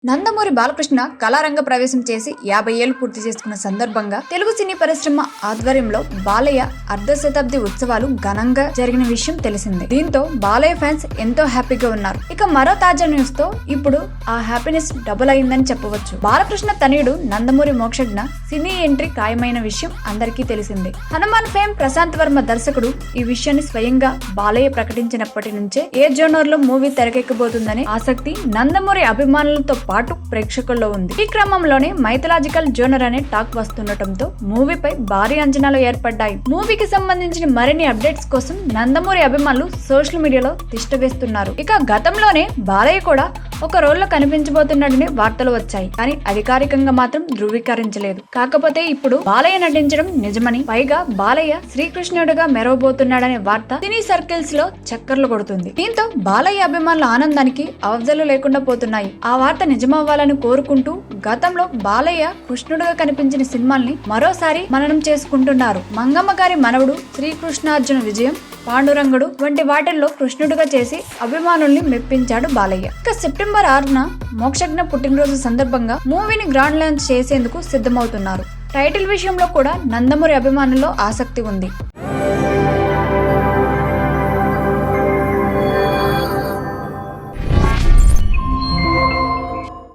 నందమూరి బాలకృష్ణ కళారంగ ప్రవేశం చేసి 50 ఏళ్లు పూర్తి చేసుకున్న సందర్భంగా తెలుగు సినీ పరిశ్రమ ఆధ్వర్యంలో బాలయ్య అర్ధ శతాబ్ది ఉత్సవాలు ఘనంగా జరిగిన విషయం తెలిసిందే. దీంతో బాలయ్య ఫ్యాన్స్ ఎంతో హ్యాపీగా ఉన్నారు. ఇక మరో తాజా న్యూస్ తో ఇప్పుడు ఆ హ్యాపీనెస్ డబుల్ అయిందని చెప్పవచ్చు. బాలకృష్ణ తనయుడు నందమూరి మోక్షజ్ఞ సినీ ఎంట్రీ ఖాయమైన విషయం అందరికీ తెలిసిందే. హనుమాన్ ఫేమ్ ప్రశాంత్ వర్మ దర్శకుడు ఈ విషయాన్ని స్వయంగా బాలయ్య ప్రకటించినప్పటి నుంచే ఏ జోనర్ లో మూవీ తెరకెక్కబోతుందనే ఆసక్తి నందమూరి అభిమానులతో పాటు ప్రేక్షకుల్లో ఉంది. ఈ క్రమంలోనే మైథలాజికల్ జోనర్ అనే టాక్ వస్తుండటంతో మూవీపై భారీ అంచనాలు ఏర్పడ్డాయి. మూవీకి సంబంధించిన మరిన్ని అప్డేట్స్ కోసం నందమూరి అభిమానులు సోషల్ మీడియాలో తిష్టవేస్తున్నారు. ఇక గతంలోనే బాలయ్య కూడా ఒక రోల్లో కనిపించబోతున్నాడని వార్తలు వచ్చాయి. కానీ అధికారికంగా మాత్రం ధృవీకరించలేదు. కాకపోతే ఇప్పుడు బాలయ్య నటించడం నిజమని, పైగా బాలయ్య శ్రీకృష్ణుడిగా మెరవబోతున్నాడనే వార్త సినీ సర్కిల్స్ లో చక్కర్లు కొడుతుంది. దీంతో బాలయ్య అభిమానుల ఆనందానికి అవధులు లేకుండా పోతున్నాయి. ఆ వార్త నిజమవ్వాలని కోరుకుంటూ గతంలో బాలయ్య కృష్ణుడిగా కనిపించిన సినిమాల్ని మరోసారి మననం చేసుకుంటున్నారు. మంగమ్మ గారి మనవడు, శ్రీకృష్ణార్జున విజయం, పాండురంగుడు వంటి వాటిల్లో కృష్ణుడిగా చేసి అభిమానుల్ని మెప్పించాడు బాలయ్య. ఇక సెప్టెంబర్ 6న మోక్షజ్ఞ పుట్టినరోజు సందర్భంగా మూవీని గ్రాండ్ లాంచ్ చేసేందుకు సిద్ధమవుతున్నారు. టైటిల్ విషయంలో కూడా నందమూరి అభిమానుల్లో ఆసక్తి ఉంది.